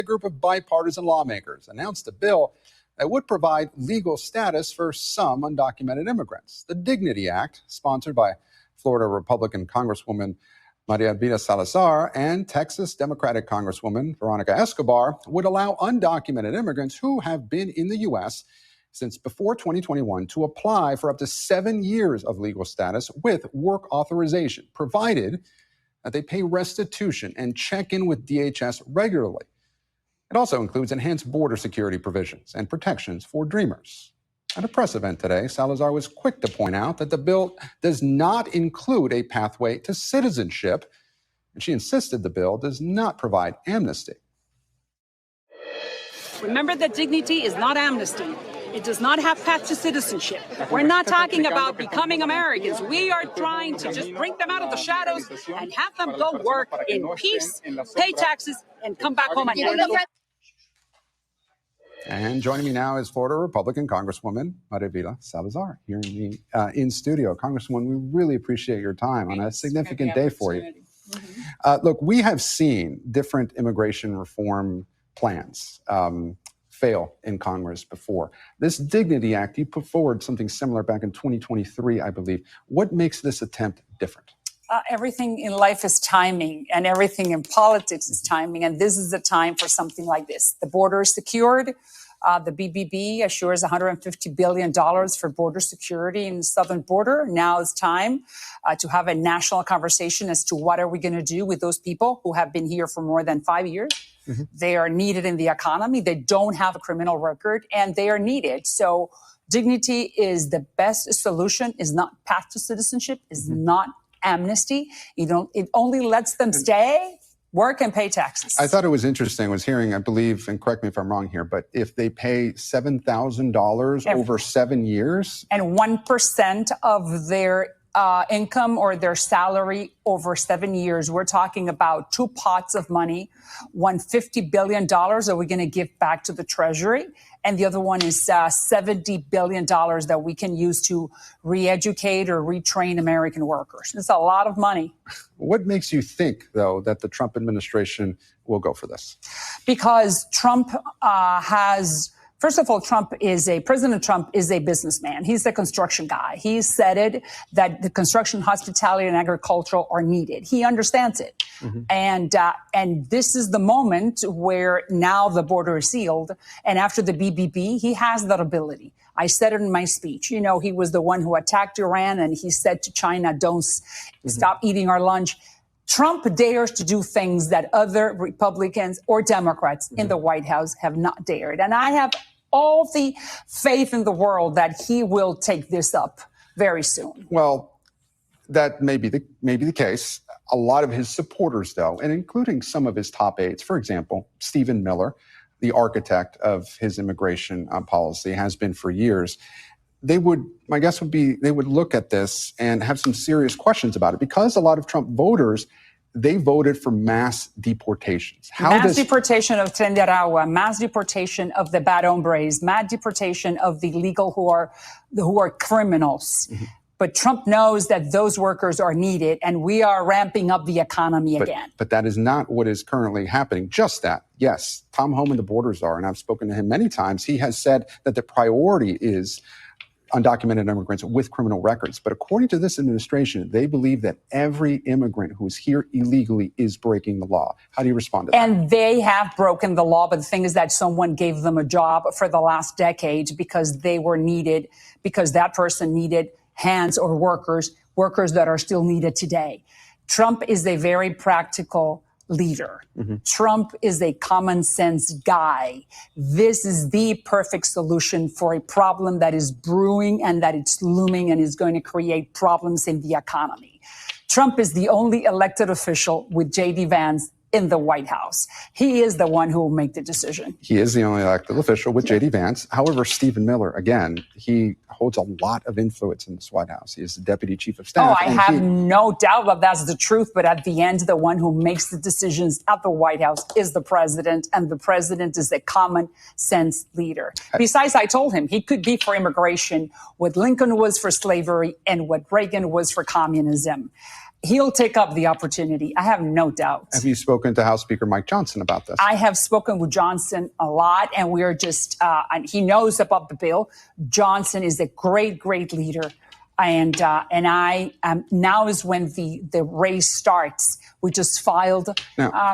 A group of bipartisan lawmakers announced a bill that would provide legal status for some undocumented immigrants. The Dignity Act, sponsored by Florida Republican Congresswoman María Elvira Salazar and Texas Democratic Congresswoman Veronica Escobar, would allow undocumented immigrants who have been in the U.S. since before 2021 to apply for up to 7 years of legal status with work authorization, provided that they pay restitution and check in with DHS regularly. It also includes enhanced border security provisions and protections for Dreamers. At a press event today, Salazar was quick to point out that the bill does not include a pathway to citizenship, and she insisted the bill does not provide amnesty. Remember that dignity is not amnesty. It does not have path to citizenship. We're not talking about becoming Americans. We are trying to just bring them out of the shadows and have them go work in peace, pay taxes, and come back home. And joining me now is Florida Republican Congresswoman María Elvira Salazar here in studio. Congresswoman, we really appreciate your time on a significant day for you. Look, we have seen different immigration reform plans fail in Congress before. This Dignity Act, you put forward something similar back in 2023, I believe. What makes this attempt different? Everything in life is timing, and everything in politics is timing, and this is the time for something like this. The border is secured. The BBB assures $150 billion for border security in the southern border. Now it's time to have a national conversation as to what are we going to do with those people who have been here for more than 5 years. Mm-hmm. They are needed in the economy. They don't have a criminal record, and they are needed. So dignity is the best solution, is not path to citizenship, is not amnesty. It only lets them stay, work, and pay taxes. I thought it was interesting. I was hearing, I believe, and correct me if I'm wrong here, but if they pay $7,000 over 7 years, and 1% of their income or their salary over 7 years, we're talking about two pots of money. One, $50 billion that we're going to give back to the Treasury. And the other one is $70 billion that we can use to re-educate or retrain American workers. It's a lot of money. What makes you think, though, that the Trump administration will go for this? Because Trump first of all, President Trump is a businessman. He's a construction guy. He said it, that the construction, hospitality, and agricultural are needed. He understands it. Mm-hmm. And this is the moment where now the border is sealed. And after the BBB, he has that ability. I said it in my speech. You know, he was the one who attacked Iran, and he said to China, don't stop eating our lunch. Trump dares to do things that other Republicans or Democrats in the White House have not dared. And I have all the faith in the world that he will take this up very soon. Well, that may be the case. A lot of his supporters, though, and including some of his top aides, for example, Stephen Miller, the architect of his immigration policy, has been for years. My guess would be they would look at this and have some serious questions about it, because a lot of Trump voters, they voted for mass deportations. Mass deportation of Tren de Aragua, mass deportation of the bad hombres, mass deportation of the illegal who are criminals. Mm-hmm. But Trump knows that those workers are needed, and we are ramping up the economy again. But that is not what is currently happening. Just that. Yes, Tom Homan, the borders are, and I've spoken to him many times. He has said that the priority is undocumented immigrants with criminal records. But according to this administration, they believe that every immigrant who is here illegally is breaking the law. How do you respond to that? And they have broken the law, but the thing is that someone gave them a job for the last decade because they were needed, because that person needed hands or workers that are still needed today. Trump is a very practical leader. Mm-hmm. Trump is a common sense guy. This is the perfect solution for a problem that is brewing and that it's looming and is going to create problems in the economy. Trump is the only elected official with J.D. Vance in the White House. He is the one who will make the decision. He is the only elected official with J.D. Vance. However, Stephen Miller, again, he holds a lot of influence in this White House. He is the deputy chief of staff. Oh, I have no doubt that that's the truth. But at the end, the one who makes the decisions at the White House is the president, and the president is a common sense leader. Besides, I told him he could be for immigration what Lincoln was for slavery and what Reagan was for communism. He'll take up the opportunity. I have no doubt. Have you spoken to House Speaker Mike Johnson about this? I have spoken with Johnson a lot, and we're just, and he knows about the bill. Johnson is a great, great leader. And I now is when the race starts. We just filed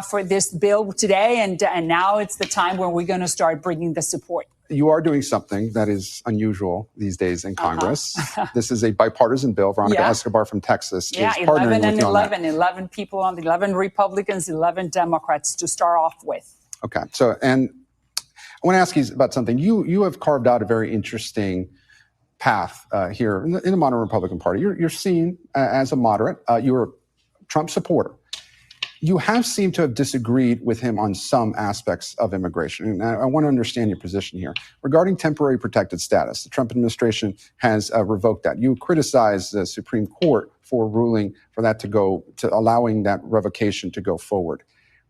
for this bill today, and now it's the time when we're going to start bringing the support. You are doing something that is unusual these days in Congress. This is a bipartisan bill. Veronica Escobar from Texas is partnering with you on that. 11 people on the 11 Republicans, 11 Democrats to start off with. Okay. So, and I want to ask you about something. You have carved out a very interesting path here in the modern Republican Party. You're seen as a moderate. You're a Trump supporter. You have seemed to have disagreed with him on some aspects of immigration. And I want to understand your position here. Regarding temporary protected status, the Trump administration has revoked that. You criticize the Supreme Court for ruling for that to allowing that revocation to go forward.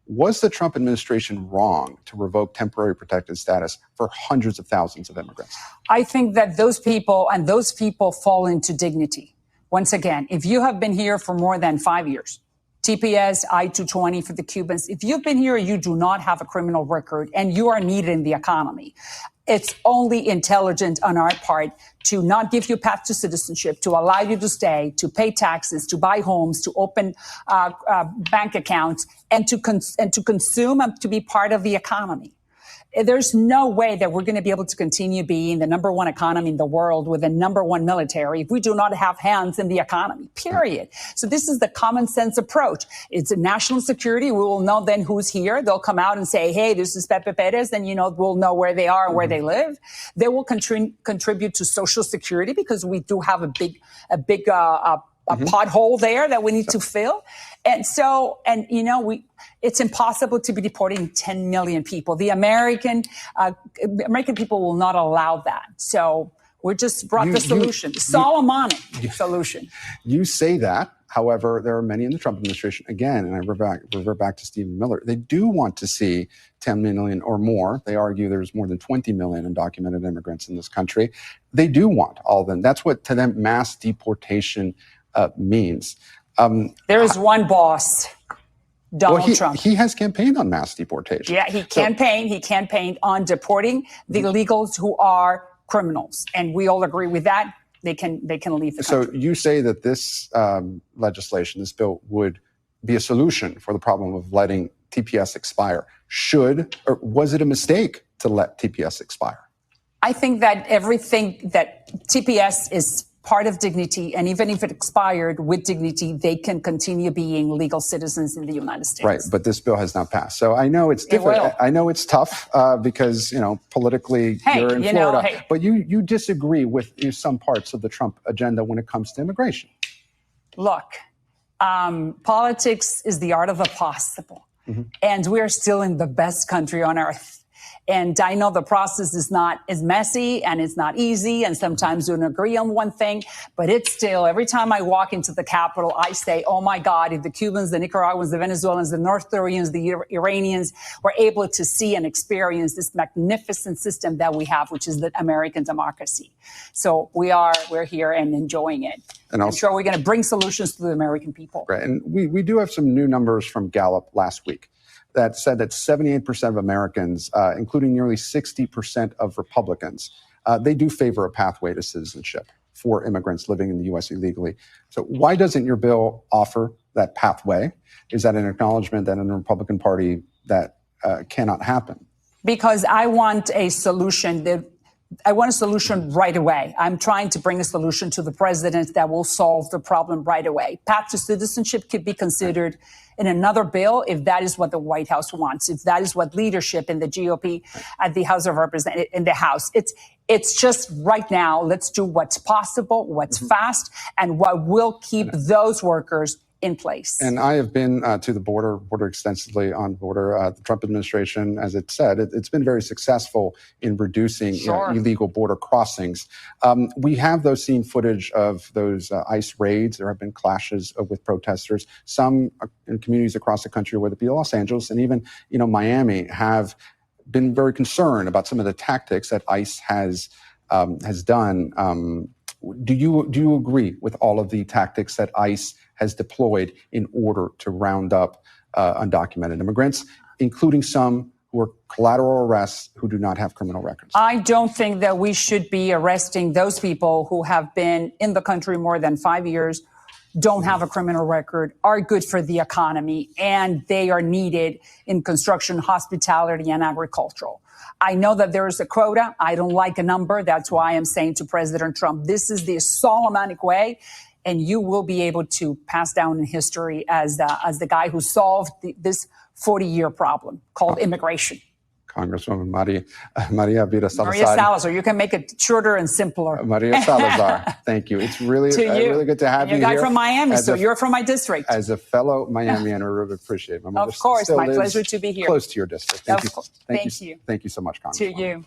Was the Trump administration wrong to revoke temporary protected status for hundreds of thousands of immigrants? I think that those people fall into dignity. Once again, if you have been here for more than 5 years, TPS, I-220 for the Cubans. If you've been here, you do not have a criminal record and you are needed in the economy. It's only intelligent on our part to not give you a path to citizenship, to allow you to stay, to pay taxes, to buy homes, to open bank accounts, and to consume and to be part of the economy. There's no way that we're going to be able to continue being the number one economy in the world with the number one military if we do not have hands in the economy, period. So this is the common sense approach. It's a national security. We will know then who's here. They'll come out and say, hey, this is Pepe Perez. Then, we'll know where they are and where they live. They will contribute to Social Security because we do have a big pothole there that we need to fill. And so, it's impossible to be deporting 10 million people. The American people will not allow that. So we just brought the solution, Solomonic solution. You say that. However, there are many in the Trump administration, again, and I revert back to Stephen Miller, they do want to see 10 million or more. They argue there's more than 20 million undocumented immigrants in this country. They do want all of them. That's what, to them, mass deportation means. There is one boss, Donald Trump. He has campaigned on mass deportation. Yeah, he campaigned on deporting the illegals who are criminals. And we all agree with that. They can leave the country. So you say that this legislation, this bill, would be a solution for the problem of letting TPS expire. Or was it a mistake to let TPS expire? I think that everything that TPS is part of dignity, and even if it expired with dignity, they can continue being legal citizens in the United States. Right, but this bill has not passed. So I know it's difficult. I know it's tough because, politically you're in Florida. But you disagree with some parts of the Trump agenda when it comes to immigration. Look, politics is the art of the possible. Mm-hmm. And we're still in the best country on earth. And I know the process is not as messy and it's not easy. And sometimes we don't agree on one thing, but it's still, every time I walk into the Capitol, I say, oh my God, if the Cubans, the Nicaraguans, the Venezuelans, the North Koreans, the Iranians were able to see and experience this magnificent system that we have, which is the American democracy. So we're here and enjoying it. And I'm sure we're going to bring solutions to the American people. Right. And we do have some new numbers from Gallup last week that said that 78% of Americans, including nearly 60% of Republicans, they do favor a pathway to citizenship for immigrants living in the U.S. illegally. So why doesn't your bill offer that pathway? Is that an acknowledgement that in the Republican Party that cannot happen? Because I want a solution right away. I'm trying to bring a solution to the president that will solve the problem right away. Path to citizenship could be considered in another bill if that is what the White House wants, if that is what leadership in the GOP at the House of Representatives, in the House. It's just right now, let's do what's possible, what's fast, and what will keep those workers in place. And I have been to the border extensively on border. The Trump administration, as it said, it's been very successful in reducing illegal border crossings. We have seen footage of those ICE raids. There have been clashes with protesters. Some in communities across the country, whether it be Los Angeles and even Miami, have been very concerned about some of the tactics that ICE has done. Do you agree with all of the tactics that ICE has deployed in order to round up undocumented immigrants, including some who are collateral arrests who do not have criminal records? I don't think that we should be arresting those people who have been in the country more than 5 years, don't have a criminal record, are good for the economy, and they are needed in construction, hospitality, and agricultural. I know that there is a quota. I don't like a number. That's why I'm saying to President Trump, this is the Solomonic way, and you will be able to pass down in history as the guy who solved this 40-year problem called immigration. Congresswoman María Elvira Salazar. Maria Salazar. You can make it shorter and simpler. Maria Salazar, thank you. It's really good to have you here. You're a guy from Miami, so you're from my district. As a fellow Miamian, I really appreciate it. Of course, my pleasure to be here. Close to your district. Thank you. Thank you. Thank you so much, Congresswoman. To you.